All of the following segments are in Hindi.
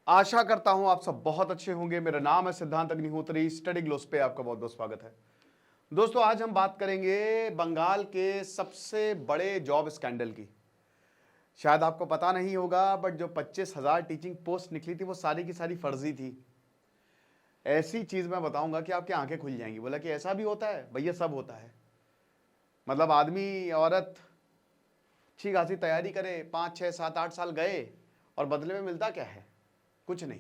आशा करता हूं आप सब बहुत अच्छे होंगे। मेरा नाम है सिद्धांत अग्निहोत्री। स्टडी ग्लोस पे आपका बहुत बहुत स्वागत है। दोस्तों, आज हम बात करेंगे बंगाल के सबसे बड़े जॉब स्कैंडल की। शायद आपको पता नहीं होगा, बट जो 25,000 टीचिंग पोस्ट निकली थी वो सारी की सारी फर्जी थी। ऐसी चीज मैं बताऊंगा कि आपकी आंखें खुल जाएंगी। बोला कि ऐसा भी होता है? भैया, सब होता है। मतलब आदमी औरत अच्छी खासी तैयारी करे, 5 6 7 8 साल गए और बदले में मिलता क्या है? कुछ नहीं।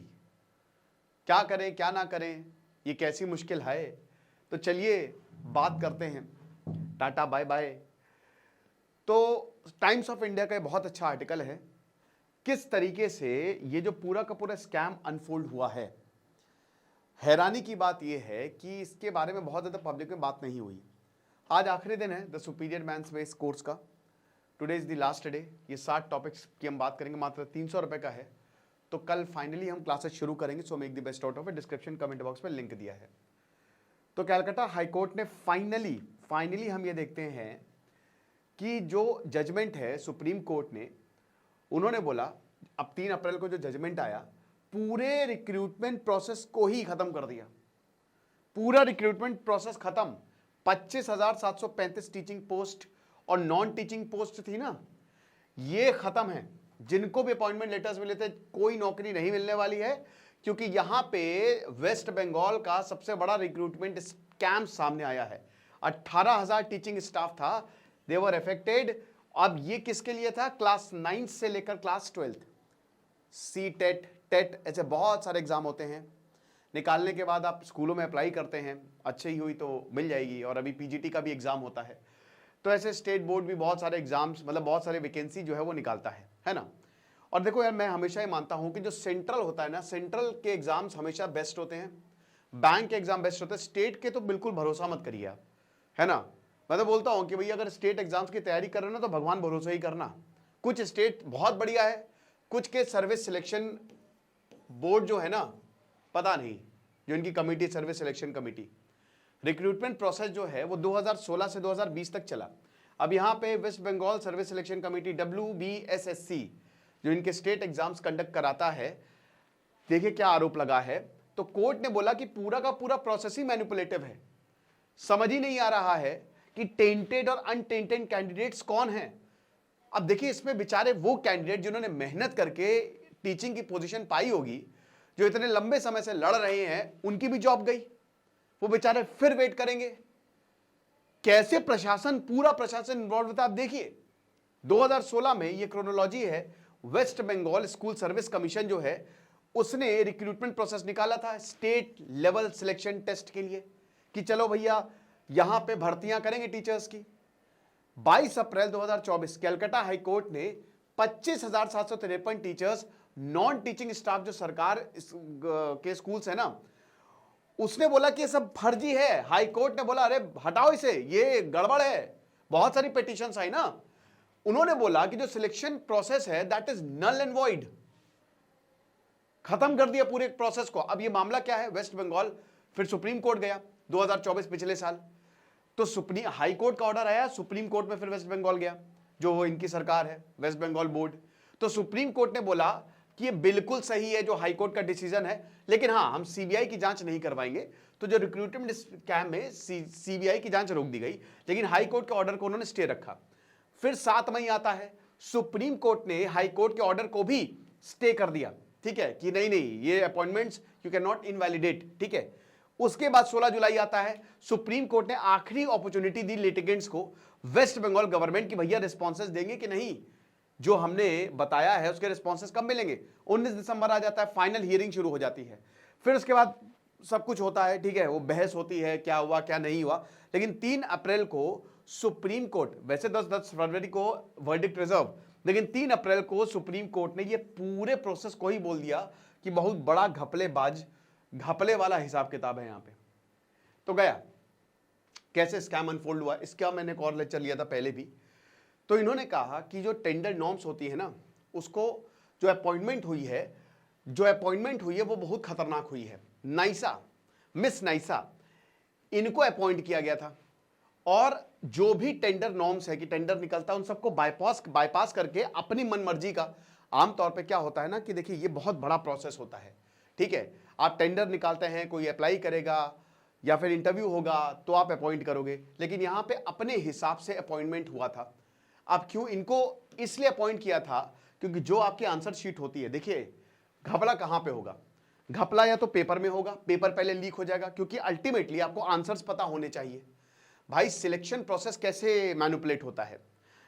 क्या करें क्या ना करें, ये कैसी मुश्किल है। तो चलिए बात करते हैं। Tata bye bye. तो टाइम्स ऑफ इंडिया का बहुत अच्छा आर्टिकल है, किस तरीके से ये जो पूरा का पूरा स्कैम अनफोल्ड हुआ है। हैरानी की बात यह है कि इसके बारे में बहुत ज़्यादा पब्लिक में बात नहीं हुई। आज आखिरी दिन है the superior mains base course का। Today is the last day. ये 60 टॉपिक्स की हम बात करेंगे, मात्र 300 रुपये का है। तो कल फाइनली हम क्लासेस शुरू करेंगे। So make the best out of it. Description comment box में लिंक दिया है। तो कलकत्ता हाईकोर्ट ने फाइनली हम ये देखते हैं कि जो जजमेंट है सुप्रीम कोर्ट ने, उन्होंने बोला अब 3 अप्रैल को जो जजमेंट आया, पूरे रिक्रूटमेंट प्रोसेस को ही खत्म कर दिया। पूरा रिक्रूटमेंट प्रोसेस खत्म। 25,735 टीचिंग पोस्ट और नॉन टीचिंग पोस्ट थी ना, ये खत्म है। जिनको भी अपॉइंटमेंट लेटर्स मिले थे, कोई नौकरी नहीं मिलने वाली है, क्योंकि यहां पे वेस्ट बंगाल का सबसे बड़ा रिक्रूटमेंट स्कैम सामने आया है। 18,000 टीचिंग स्टाफ था, दे वर अफेक्टेड। अब ये किसके लिए था? क्लास 9 से लेकर क्लास 12। सी टेट, टेट, ऐसे बहुत सारे एग्जाम होते हैं। निकालने के बाद आप स्कूलों में अप्लाई करते हैं, अच्छी ही हुई तो मिल जाएगी। और अभी पीजीटी का भी एग्जाम होता है। तो ऐसे स्टेट बोर्ड भी बहुत सारे एग्जाम्स, मतलब बहुत सारे वैकेंसी जो है वो निकालता है ना। और देखो यार, मैं हमेशा ही मानता हूं कि जो सेंट्रल होता है ना, सेंट्रल के एग्जाम्स हमेशा बेस्ट होते हैं। बैंक के एग्जाम बेस्ट होते हैं। स्टेट के तो बिल्कुल भरोसा मत करिए आप, है ना। मैं तो बोलता हूं कि भैया अगर स्टेट एग्जाम्स की तैयारी कर रहे हो ना, तो भगवान भरोसा ही करना। कुछ स्टेट बहुत बढ़िया है, कुछ के सर्विस सिलेक्शन बोर्ड जो है ना, पता नहीं, जो इनकी committee, service selection committee, recruitment process जो है वो 2016 से 2020 तक चला। अब यहाँ पे West Bengal service selection committee WBSSC जो इनके स्टेट एग्जाम्स कंडक्ट कराता है, देखिए क्या आरोप लगा है। तो कोर्ट ने बोला कि पूरा का पूरा प्रोसेस ही मैनिपुलेटिव है। समझ ही नहीं आ रहा है कि टेंटेड और अनटेंटेड कैंडिडेट्स कौन हैं। अब देखिए, इसमें बेचारे वो कैंडिडेट जिन्होंने मेहनत करके टीचिंग की पोजीशन पाई होगी, जो इतने लंबे समय से लड़ रहे हैं, उनकी भी जॉब गई। वो बेचारे फिर वेट करेंगे। कैसे प्रशासन, पूरा प्रशासन इन्वॉल्व होता है। आप देखिए 2016 में ये क्रोनोलॉजी है, West Bengal school service commission जो है, उसने रिक्रूटमेंट प्रोसेस निकाला था स्टेट लेवल सिलेक्शन टेस्ट के लिए, कि चलो भैया यहां पे भर्तियां करेंगे टीचर्स की। 22 अप्रैल 2024 कलकत्ता हाईकोर्ट ने 25,753 टीचर्स, नॉन टीचिंग स्टाफ जो सरकार के स्कूल्स है ना, उसने बोला कि ये सब फर्जी है। हाई कोर्ट ने बोला अरे हटाओ इसे, ये गड़बड़ है। बहुत सारी पिटीशंस आई ना। उन्होंने बोला कि जो सिलेक्शन प्रोसेस है that is null and void, खत्म कर दिया पूरे प्रोसेस को। अब ये मामला क्या है? वेस्ट बंगाल फिर सुप्रीम कोर्ट गया 2024, पिछले साल। तो सुप्रीम हाई कोर्ट का ऑर्डर आया, सुप्रीम कोर्ट में फिर वेस्ट बंगाल गया, जो इनकी सरकार है, वेस्ट बंगाल बोर्ड। तो सुप्रीम कोर्ट ने बोला कि ये बिल्कुल सही है जो हाईकोर्ट का डिसीजन है, लेकिन हाँ, हम सीबीआई की जांच नहीं करवाएंगे। तो जो रिक्रूटमेंट स्कैम में सीबीआई की जांच रोक दी गई, लेकिन हाईकोर्ट के ऑर्डर को उन्होंने स्टे रखा। फिर 7 मई आता है, सुप्रीम कोर्ट ने हाईकोर्ट के ऑर्डर को भी स्टे कर दिया, ठीक है, कि नहीं नहीं, ये appointments you can not invalidate, ठीक है। उसके बाद 16 जुलाई आता है, सुप्रीम कोर्ट ने आखिरी अपॉर्चुनिटी दी लिटिगेंट्स को, वेस्ट बंगाल गवर्नमेंट की, भैया रिस्पॉन्सेस देंगे कि नहीं, जो हमने बताया है उसके रिस्पॉन्सेस कब मिलेंगे। 19 दिसंबर आ जाता है, फाइनल हियरिंग शुरू हो जाती है। फिर उसके बाद सब कुछ होता है, ठीक है, वो बहस होती है क्या हुआ क्या नहीं हुआ। लेकिन 3 अप्रैल को सुप्रीम कोर्ट, वैसे 10 फरवरी को वर्डिक्ट रिजर्व, लेकिन 3 अप्रैल को सुप्रीम कोर्ट ने ये पूरे प्रोसेस को ही बोल दिया कि बहुत बड़ा घपलेबाज, घपले वाला हिसाब किताब है यहां पे। तो गया कैसे स्कैम अनफोल्ड हुआ, इसका मैंने एक और लेक्चर लिया था पहले भी। तो इन्होंने कहा कि जो टेंडर नॉर्म्स होती है ना, उसको जो अपॉइंटमेंट हुई है वो बहुत खतरनाक हुई है। नाइसा, मिस नाइसा, इनको अपॉइंट किया गया था, और जो भी टेंडर नॉर्म्स है कि टेंडर निकलता है, उन सबको बाईपास करके अपनी मनमर्जी का, आमतौर पे क्या होता है ना कि देखिए ये बहुत बड़ा प्रोसेस होता है, ठीक है। आप टेंडर निकालते हैं, कोई अप्लाई करेगा या फिर इंटरव्यू होगा तो आप अपॉइंट करोगे, लेकिन यहां पे अपने हिसाब से अपॉइंटमेंट हुआ था। अब क्यों इनको इसलिए अपॉइंट किया था क्योंकि जो आपकी आंसर शीट होती है, देखिए घपला कहां पे होगा, घपला या तो पेपर में होगा, पेपर पहले लीक हो जाएगा, क्योंकि अल्टीमेटली आपको आंसर्स पता होने चाहिए। भाई सिलेक्शन प्रोसेस कैसे मैनिपुलेट होता है,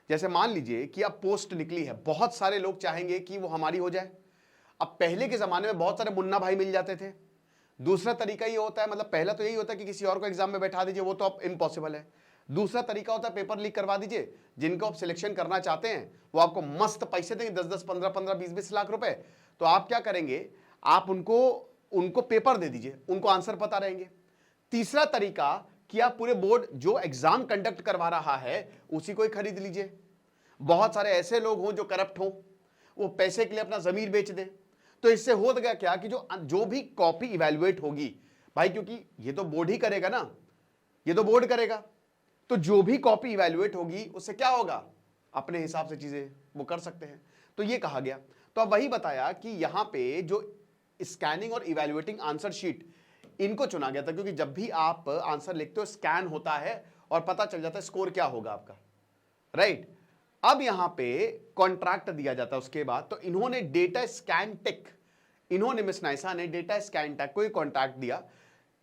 जैसे मान लीजिए कि अब पोस्ट निकली है, बहुत सारे लोग चाहेंगे कि वो हमारी हो जाए। अब पहले के जमाने में बहुत सारे मुन्ना भाई मिल जाते थे। दूसरा तरीका ये होता है, मतलब पहला तो यही होता है कि किसी और को एग्जाम में बैठा दीजिए, वो तो अब इम्पॉसिबल है। दूसरा तरीका होता है पेपर लीक करवा दीजिए, जिनको आप सिलेक्शन करना चाहते हैं वो आपको मस्त पैसे देंगे, 10-10, 15-15, 20-20 लाख रुपए। तो आप क्या करेंगे, आप उनको पेपर दे दीजिए, उनको आंसर पता रहेंगे। तीसरा तरीका कि आप पूरे बोर्ड जो एग्जाम कंडक्ट करवा रहा है उसी को ही खरीद लीजिए। बहुत सारे ऐसे लोग हों जो करप्ट हों, वो पैसे के लिए अपना जमीर बेच दें। तो इससे हो गया क्या कि जो भी कॉपी इवैल्यूएट होगी भाई, क्योंकि ये तो बोर्ड ही करेगा ना, ये तो बोर्ड करेगा, तो जो भी कॉपी इवैल्यूएट होगी उससे क्या होगा, अपने हिसाब से चीजें वो कर सकते हैं। तो ये कहा गया। तो अब वही बताया कि यहां पे जो स्कैनिंग और इवैल्यूएटिंग आंसर शीट, इनको चुना गया था क्योंकि जब भी आप आंसर लिखते हो स्कैन होता है और पता चल जाता है स्कोर क्या होगा आपका, राइट। अब यहां पे कॉन्ट्रैक्ट दिया जाता है उसके बाद, तो इन्होंने डेटा स्कैन टेक, इन्होंने मिस नाइसा ने डेटा स्कैन टेक को ही कॉन्ट्रैक्ट दिया।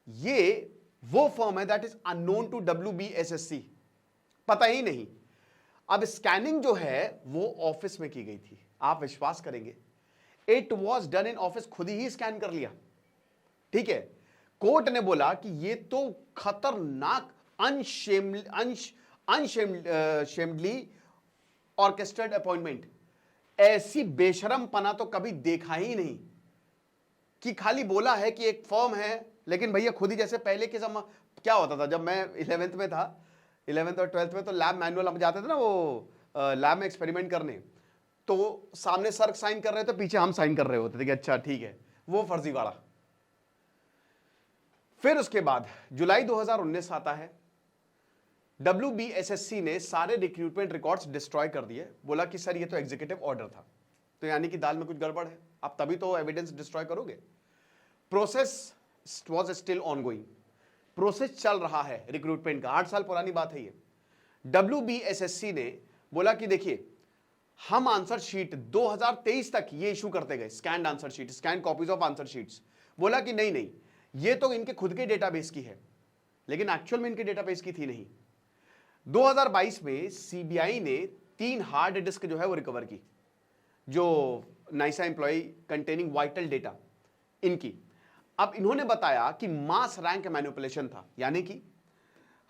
ये वो फर्म है that is unknown to WBSSC, पता ही नहीं। अब स्कैनिंग जो है वो ऑफिस में की गई थी, आप विश्वास करेंगे, it was done in office, खुद ही स्कैन कर लिया, ठीक है। कोर्ट ने बोला कि ये तो खतरनाक अनशेमली ऑर्केस्ट्रेटेड अपॉइंटमेंट, ऐसी बेशरम पना तो कभी देखा ही नहीं कि खाली बोला है कि एक फर्म है, लेकिन भैया खुद ही, जैसे पहले के समय क्या होता था, जब मैं 11th में था, 11th और 12th में, तो लैब मैनुअल हम जाते थे ना वो लैब में एक्सपेरिमेंट करने, तो सामने सर साइन कर रहे थे, पीछे हम साइन कर रहे होते थे कि अच्छा ठीक है, वो फर्जीवाड़ा। फिर उसके बाद जुलाई 2019 आता है, WBSSC ने सारे रिक्रूटमेंट रिकॉर्ड्स डिस्ट्रॉय कर दिए, बोला कि सर ये तो एग्जीक्यूटिव ऑर्डर था, तो यानी कि दाल में कुछ गड़बड़ है, आप तभी तो एविडेंस डिस्ट्रॉय करोगे। Process was still ongoing, process चल रहा है रिक्रूटमेंट का, 8 साल पुरानी बात है ये। WBSSC ने बोला कि देखिए हम आंसर शीट 2023 तक ये इशू करते गए, scanned answer sheet, scan copies of answer sheets. बोला कि नहीं नहीं, ये तो इनके खुद के डेटाबेस की है, लेकिन एक्चुअल में इनके डेटाबेस की थी नहीं। 2022 में CBI ने 3 हार्ड डिस्क जो है वो रिकवर की, जो Nysa employ containing vital data इनकी। अब इन्होंने बताया कि मास रैंक मैनिपुलेशन था, यानी कि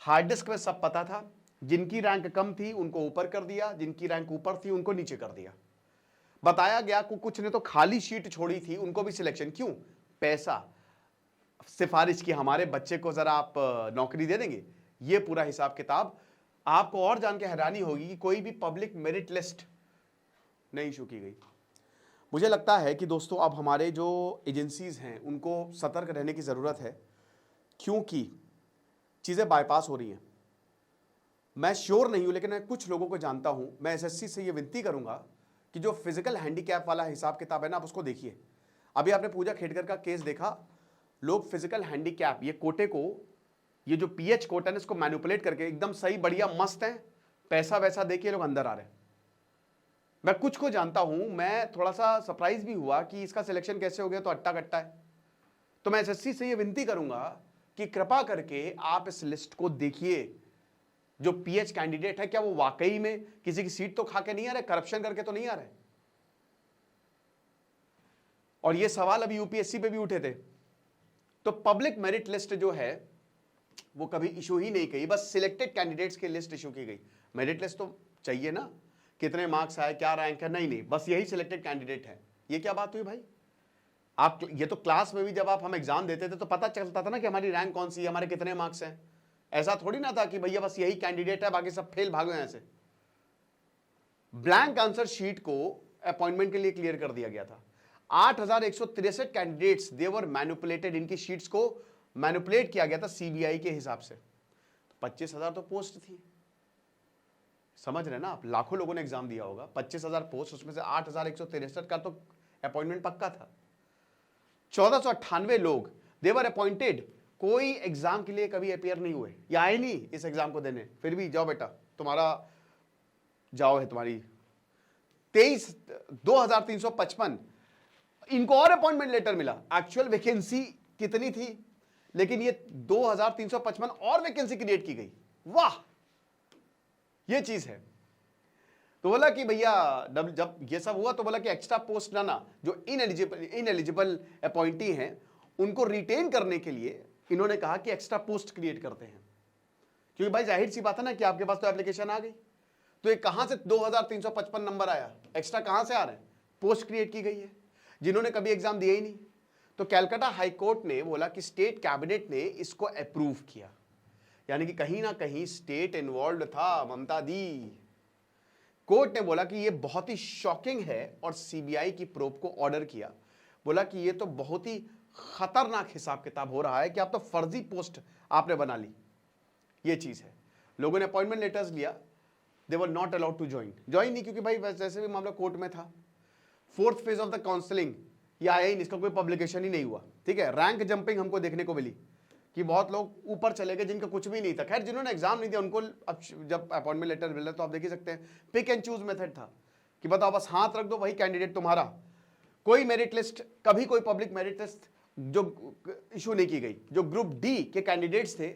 हार्ड डिस्क में सब पता था, जिनकी रैंक कम थी उनको ऊपर कर दिया, जिनकी रैंक ऊपर थी उनको नीचे कर दिया। बताया गया कि कुछ ने तो खाली शीट छोड़ी थी, उनको भी सिलेक्शन, क्यों, पैसा, सिफारिश की, हमारे बच्चे को जरा आप नौकरी दे देंगे, ये पूरा हिसाब किताब। आपको और जान के हैरानी होगी कि कोई भी पब्लिक मेरिट लिस्ट नहीं इशू की गई। मुझे लगता है कि दोस्तों अब हमारे जो एजेंसीज हैं उनको सतर्क रहने की ज़रूरत है, क्योंकि चीज़ें बाईपास हो रही हैं। मैं श्योर नहीं हूं, लेकिन मैं कुछ लोगों को जानता हूं। मैं SSC से ये विनती करूंगा कि जो फिजिकल हैंडीकैप वाला हिसाब किताब है ना, आप उसको देखिए। अभी आपने पूजा खेड़कर का केस देखा, लोग फिजिकल हैंडीकैप, ये कोटे को, ये जो PH कोटा है इसको मैनिपुलेट करके एकदम सही बढ़िया मस्त है, पैसा वैसा देके लोग अंदर आ रहे हैं। मैं कुछ को जानता हूं, मैं थोड़ा सा सरप्राइज भी हुआ कि इसका सिलेक्शन कैसे हो गया, तो अट्टा कट्टा है। तो मैं SSC से ये विनती करूंगा कि कृपा करके आप इस लिस्ट को देखिए। जो PH कैंडिडेट है, क्या वो वाकई में किसी की सीट तो खा के नहीं आ रहे, करप्शन करके तो नहीं आ रहे। और ये सवाल अभी UPSC पे भी उठे थे। तो पब्लिक मेरिट लिस्ट जो है वो कभी इशू ही नहीं की, बस सिलेक्टेड कैंडिडेट्स की लिस्ट इशू की गई। मेरिट लिस्ट तो चाहिए ना, कितने मार्क्स आए, क्या रैंक है, नहीं नहीं, बस यही सिलेक्टेड कैंडिडेट है। ये क्या बात हुई भाई? आप ये तो क्लास में भी जब हम एग्जाम देते थे तो पता चलता था ना कि हमारी रैंक कौन सी है, हमारे कितने मार्क्स हैं। ऐसा थोड़ी ना था कि भैया बस यही कैंडिडेट है, बाकी सब फेल, भागो यहां से। ब्लैंक आंसर शीट को अपॉइंटमेंट के लिए क्लियर कर दिया गया था। 8163 कैंडिडेट्स दे वर मैनिपुलेटेड, इनकी शीट्स को मैनिपुलेट किया गया था CBI के हिसाब से। तो 25,000 तो पोस्ट थी। समझ रहे ना आप, लाखों लोगों ने एग्जाम दिया होगा, 25,000 पोस्ट, उसमें से 8,163 का तो अपॉइंटमेंट पक्का था। 1498 लोग देवर अपॉइंटेड, कोई एग्जाम के लिए कभी अपियर नहीं हुए या आए नहीं इस एग्जाम को देने, फिर भी जाओ बेटा तुम्हारा जाओ है तुम्हारी। 23,355 इनको और अपॉइंटमेंट लेटर मिला। एक्चुअल वैकेंसी कितनी थी, लेकिन ये 2,355 और वैकेंसी क्रिएट की गई। वाह, ये चीज है। तो बोला कि भैया जब ये सब हुआ तो बोला कि एक्स्ट्रा पोस्ट लाना, जो इनएलिजिबल अपॉइंटी हैं उनको रिटेन करने के लिए इन्होंने कहा कि एक्स्ट्रा पोस्ट क्रिएट करते हैं। क्योंकि भाई जाहिर सी बात है ना कि आपके पास तो एप्लीकेशन आ गई, तो ये कहां से 2,355 नंबर आया, एक्स्ट्रा कहां से आ रहे हैं, पोस्ट क्रिएट की गई है जिन्होंने कभी एग्जाम दिया ही नहीं। तो कैलकाटा हाई कोर्ट ने बोला कि स्टेट कैबिनेट ने इसको अप्रूव किया, यानी कि कहीं ना कहीं स्टेट इन्वॉल्व था। ममता दी, कोर्ट ने बोला कि ये बहुत ही शॉकिंग है और सीबीआई की प्रोब को ऑर्डर किया। बोला कि ये तो बहुत ही खतरनाक हिसाब किताब हो रहा है कि आप तो फर्जी पोस्ट आपने बना ली। ये चीज है, लोगों ने अपॉइंटमेंट लेटर्स लिया, they were not allowed to join नहीं, क्योंकि भाई वैसे भी मामला कोर्ट में था। 4th phase of the counselling ये आया ही नहीं, इसका कोई पब्लिकेशन ही नहीं हुआ। ठीक है, रैंक जंपिंग हमको देखने को मिली कि बहुत लोग ऊपर चले गए जिनका कुछ भी नहीं था। खैर जिन्होंने एग्जाम नहीं दिया उनको अब जब अपॉइंटमेंट लेटर मिल रहा तो आप देख ही सकते हैं, पिक एंड चूज मेथड था कि बताओ बस हाथ रख दो वही कैंडिडेट तुम्हारा। कोई मेरिट लिस्ट, कभी कोई पब्लिक मेरिट लिस्ट जो इशू नहीं की गई। जो ग्रुप डी के कैंडिडेट्स थे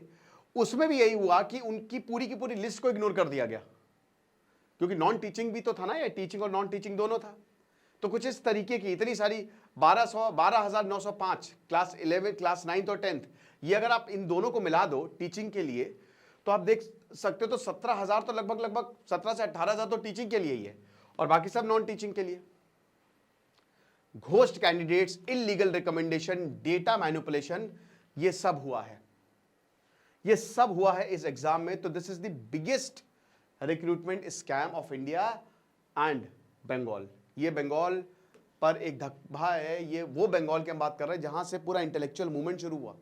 उसमें भी यही हुआ कि उनकी पूरी की पूरी लिस्ट को इग्नोर कर दिया गया, क्योंकि नॉन टीचिंग भी तो था ना, या टीचिंग और नॉन टीचिंग दोनों था। तो कुछ इस तरीके की इतनी सारी 12,905 क्लास 11, क्लास 9 और 10th, ये अगर आप इन दोनों को मिला दो टीचिंग के लिए तो आप देख सकते हो तो 17,000 तो लगभग 17 से 18,000 तो टीचिंग के लिए ही है और बाकी सब नॉन टीचिंग के लिए। Ghost candidates, illegal recommendation, data manipulation, ये सब हुआ है, ये सब हुआ है इस एग्जाम में। तो this is the biggest recruitment scam of India and Bengal. ये बंगाल पर एक धब्बा है, ये वो बंगाल की हम बात कर रहे हैं जहां से पूरा इंटेलेक्चुअल मूवमेंट शुरू हुआ।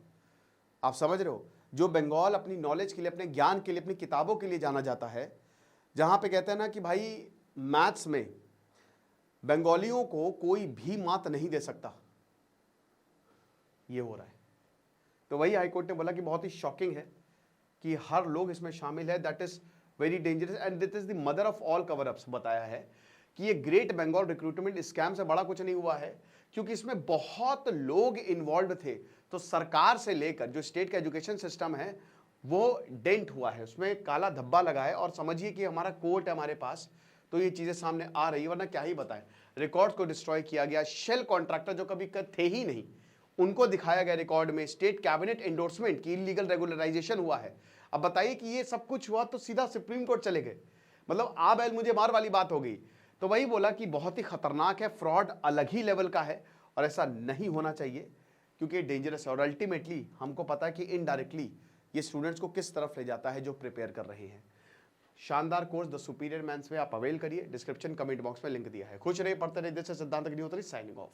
आप समझ रहे हो, जो बंगाल अपनी नॉलेज के लिए, अपने ज्ञान के लिए, अपनी किताबों के लिए जाना जाता है, जहां पे कहते हैं ना कि भाई मैथ्स में बंगालियों को कोई भी मात नहीं दे सकता, ये हो रहा है। तो वही हाईकोर्ट ने बोला कि बहुत ही शॉकिंग है कि हर लोग इसमें शामिल है, that is very dangerous and this is the mother of all cover ups. बताया है कि ये ग्रेट बंगाल रिक्रूटमेंट स्कैम से बड़ा कुछ नहीं हुआ है, क्योंकि इसमें बहुत लोग इन्वॉल्व थे। तो सरकार से लेकर जो स्टेट का एजुकेशन सिस्टम है वो डेंट हुआ है, उसमें काला धब्बा लगा है। और समझिए कि हमारा कोर्ट है हमारे पास, तो ये चीजें सामने आ रही है, वरना क्या ही बताएं। रिकॉर्ड्स को डिस्ट्रॉय किया गया, शेल कॉन्ट्रैक्टर जो कभी थे ही नहीं उनको दिखाया गया रिकॉर्ड में, स्टेट कैबिनेट एंडोर्समेंट की इलीगल रेगुलराइजेशन हुआ है। अब बताइए कि ये सब कुछ हुआ तो सीधा सुप्रीम कोर्ट चले गए, मतलब आ बैल मुझे मार वाली बात हो गई। तो वही बोला कि बहुत ही खतरनाक है, फ्रॉड अलग ही लेवल का है और ऐसा नहीं होना चाहिए क्योंकि डेंजरस है। और अल्टीमेटली हमको पता है कि इनडायरेक्टली ये स्टूडेंट्स को किस तरफ ले जाता है जो प्रिपेयर कर रहे हैं। शानदार कोर्स द सुपीरियर मैंस में आप अवेल करिए, डिस्क्रिप्शन कमेंट बॉक्स में लिंक दिया है। खुश रहिए, पढ़ते रहिए। दिस इज सिद्धांत अग्निहोत्री साइनिंग ऑफ।